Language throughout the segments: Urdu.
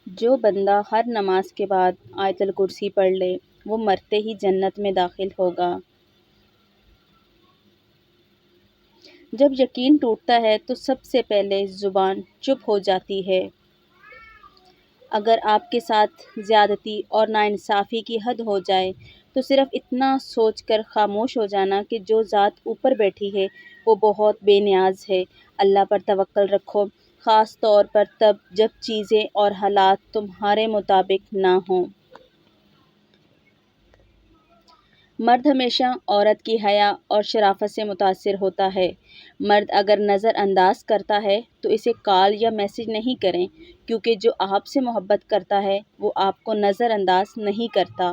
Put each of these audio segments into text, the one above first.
جو بندہ ہر نماز کے بعد آیت الکرسی پڑھ لے وہ مرتے ہی جنت میں داخل ہوگا۔ جب یقین ٹوٹتا ہے تو سب سے پہلے زبان چپ ہو جاتی ہے۔ اگر آپ کے ساتھ زیادتی اور ناانصافی کی حد ہو جائے تو صرف اتنا سوچ کر خاموش ہو جانا کہ جو ذات اوپر بیٹھی ہے وہ بہت بے نیاز ہے۔ اللہ پر توکل رکھو، خاص طور پر تب جب چیزیں اور حالات تمہارے مطابق نہ ہوں۔ مرد ہمیشہ عورت کی حیا اور شرافت سے متاثر ہوتا ہے۔ مرد اگر نظر انداز کرتا ہے تو اسے کال یا میسج نہیں کریں، کیونکہ جو آپ سے محبت کرتا ہے وہ آپ کو نظر انداز نہیں کرتا۔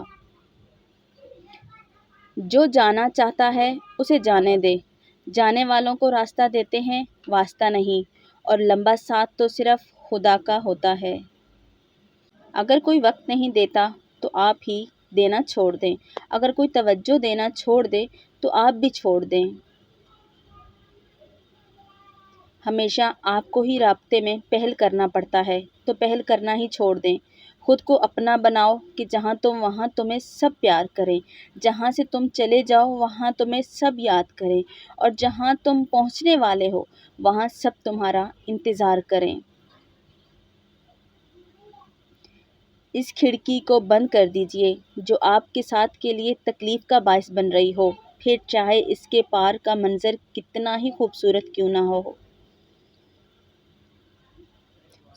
جو جانا چاہتا ہے اسے جانے دیں۔ جانے والوں کو راستہ دیتے ہیں، واسطہ نہیں، اور لمبا ساتھ تو صرف خدا کا ہوتا ہے۔ اگر کوئی وقت نہیں دیتا تو آپ ہی دینا چھوڑ دیں۔ اگر کوئی توجہ دینا چھوڑ دے تو آپ بھی چھوڑ دیں۔ ہمیشہ آپ کو ہی رابطے میں پہل کرنا پڑتا ہے تو پہل کرنا ہی چھوڑ دیں۔ خود کو اپنا بناؤ کہ جہاں تم وہاں تمہیں سب پیار کریں، جہاں سے تم چلے جاؤ وہاں تمہیں سب یاد کریں، اور جہاں تم پہنچنے والے ہو وہاں سب تمہارا انتظار کریں۔ اس کھڑکی کو بند کر دیجئے جو آپ کے ساتھ کے لیے تکلیف کا باعث بن رہی ہو، پھر چاہے اس کے پار کا منظر کتنا ہی خوبصورت کیوں نہ ہو۔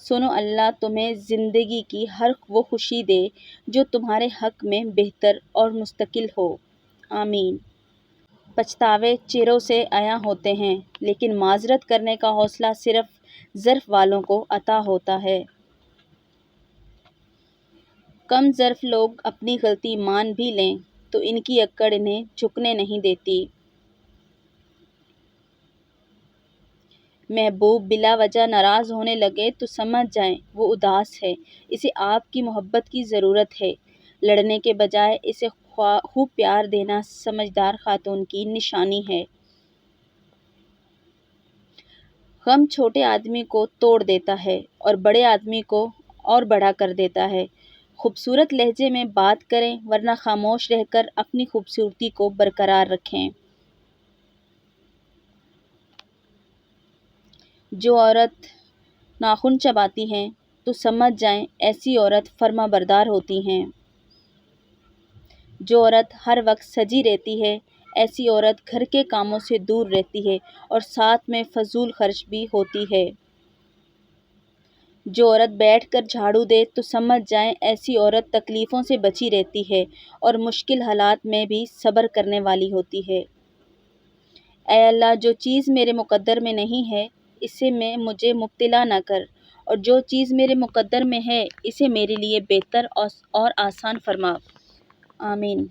سنو، اللہ تمہیں زندگی کی ہر وہ خوشی دے جو تمہارے حق میں بہتر اور مستقل ہو۔ آمین۔ پچھتاوے چہروں سے عیاں ہوتے ہیں، لیکن معذرت کرنے کا حوصلہ صرف ظرف والوں کو عطا ہوتا ہے۔ کم ظرف لوگ اپنی غلطی مان بھی لیں تو ان کی اکڑ انہیں جھکنے نہیں دیتی۔ محبوب بلا وجہ ناراض ہونے لگے تو سمجھ جائیں وہ اداس ہے، اسے آپ کی محبت کی ضرورت ہے۔ لڑنے کے بجائے اسے خوب پیار دینا سمجھدار خاتون کی نشانی ہے۔ غم چھوٹے آدمی کو توڑ دیتا ہے اور بڑے آدمی کو اور بڑا کر دیتا ہے۔ خوبصورت لہجے میں بات کریں ورنہ خاموش رہ کر اپنی خوبصورتی کو برقرار رکھیں۔ جو عورت ناخن چباتی ہیں تو سمجھ جائیں ایسی عورت فرما بردار ہوتی ہیں۔ جو عورت ہر وقت سجی رہتی ہے ایسی عورت گھر کے کاموں سے دور رہتی ہے اور ساتھ میں فضول خرچ بھی ہوتی ہے۔ جو عورت بیٹھ کر جھاڑو دے تو سمجھ جائیں ایسی عورت تکلیفوں سے بچی رہتی ہے اور مشکل حالات میں بھی صبر کرنے والی ہوتی ہے۔ اے اللہ، جو چیز میرے مقدر میں نہیں ہے اسے میں مجھے مبتلا نہ کر، اور جو چیز میرے مقدر میں ہے اسے میرے لیے بہتر اور آسان فرما۔ آمین۔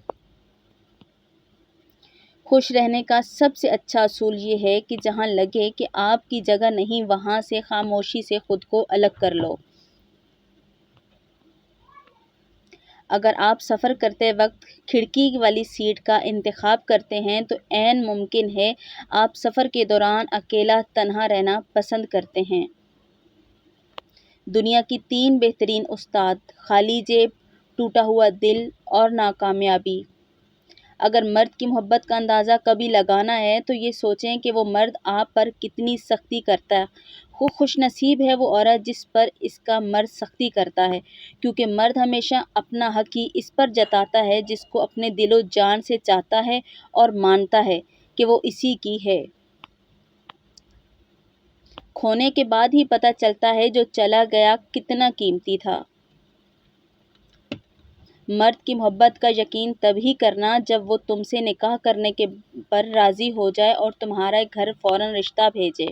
خوش رہنے کا سب سے اچھا اصول یہ ہے کہ جہاں لگے کہ آپ کی جگہ نہیں وہاں سے خاموشی سے خود کو الگ کر لو۔ اگر آپ سفر کرتے وقت کھڑکی والی سیٹ کا انتخاب کرتے ہیں تو عین ممکن ہے آپ سفر کے دوران اکیلا تنہا رہنا پسند کرتے ہیں۔ دنیا کی 3 بہترین استاد: خالی جیب، ٹوٹا ہوا دل اور ناکامیابی۔ اگر مرد کی محبت کا اندازہ کبھی لگانا ہے تو یہ سوچیں کہ وہ مرد آپ پر کتنی سختی کرتا ہے۔ خوش نصیب ہے وہ عورت جس پر اس کا مرد سختی کرتا ہے، کیونکہ مرد ہمیشہ اپنا حق ہی اس پر جتاتا ہے جس کو اپنے دل و جان سے چاہتا ہے اور مانتا ہے کہ وہ اسی کی ہے۔ کھونے کے بعد ہی پتہ چلتا ہے جو چلا گیا کتنا قیمتی تھا۔ مرد کی محبت کا یقین تبھی کرنا جب وہ تم سے نکاح کرنے پر راضی ہو جائے اور تمہارا گھر فوراً رشتہ بھیجے۔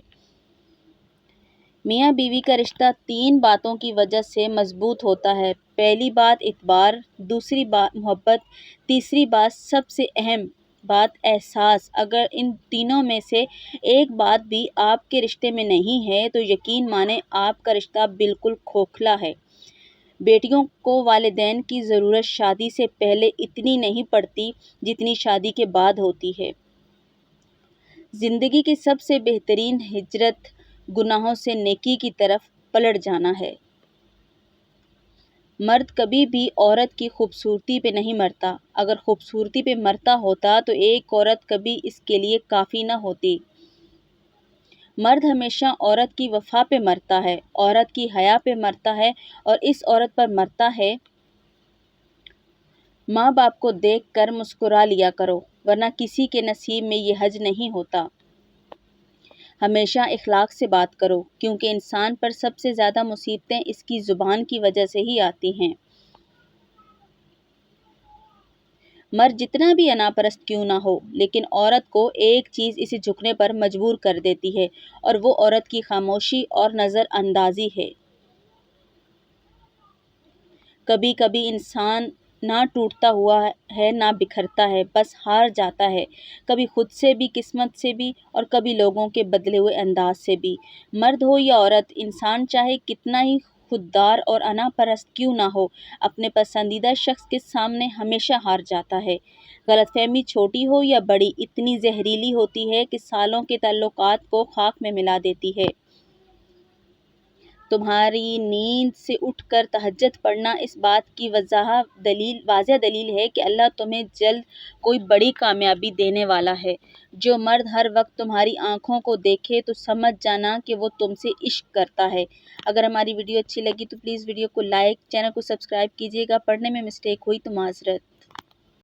میاں بیوی کا رشتہ 3 باتوں کی وجہ سے مضبوط ہوتا ہے۔ پہلی بات اعتبار، دوسری بات محبت، تیسری بات سب سے اہم بات احساس۔ اگر ان تینوں میں سے ایک بات بھی آپ کے رشتے میں نہیں ہے تو یقین مانیں آپ کا رشتہ بالکل کھوکھلا ہے۔ بیٹیوں کو والدین کی ضرورت شادی سے پہلے اتنی نہیں پڑتی جتنی شادی کے بعد ہوتی ہے۔ زندگی کی سب سے بہترین ہجرت گناہوں سے نیکی کی طرف پلٹ جانا ہے۔ مرد کبھی بھی عورت کی خوبصورتی پہ نہیں مرتا۔ اگر خوبصورتی پہ مرتا ہوتا تو ایک عورت کبھی اس کے لیے کافی نہ ہوتی۔ مرد ہمیشہ عورت کی وفا پہ مرتا ہے، عورت کی حیا پہ مرتا ہے اور اس عورت پر مرتا ہے۔ ماں باپ کو دیکھ کر مسکرا لیا کرو، ورنہ کسی کے نصیب میں یہ حج نہیں ہوتا۔ ہمیشہ اخلاق سے بات کرو، کیونکہ انسان پر سب سے زیادہ مصیبتیں اس کی زبان کی وجہ سے ہی آتی ہیں۔ مرد جتنا بھی انا پرست کیوں نہ ہو، لیکن عورت کو ایک چیز اسے جھکنے پر مجبور کر دیتی ہے، اور وہ عورت کی خاموشی اور نظر اندازی ہے۔ کبھی کبھی انسان نہ ٹوٹتا ہوا ہے نہ بکھرتا ہے، بس ہار جاتا ہے، کبھی خود سے بھی، قسمت سے بھی، اور کبھی لوگوں کے بدلے ہوئے انداز سے بھی۔ مرد ہو یا عورت، انسان چاہے کتنا ہی خوددار اور انا پرست کیوں نہ ہو، اپنے پسندیدہ شخص کے سامنے ہمیشہ ہار جاتا ہے۔ غلط فہمی چھوٹی ہو یا بڑی، اتنی زہریلی ہوتی ہے کہ سالوں کے تعلقات کو خاک میں ملا دیتی ہے۔ تمہاری نیند سے اٹھ کر تہجد پڑھنا اس بات کی واضح دلیل ہے کہ اللہ تمہیں جلد کوئی بڑی کامیابی دینے والا ہے۔ جو مرد ہر وقت تمہاری آنکھوں کو دیکھے تو سمجھ جانا کہ وہ تم سے عشق کرتا ہے۔ اگر ہماری ویڈیو اچھی لگی تو پلیز ویڈیو کو لائک، چینل کو سبسکرائب کیجیے گا۔ پڑھنے میں مسٹیک ہوئی تو معذرت۔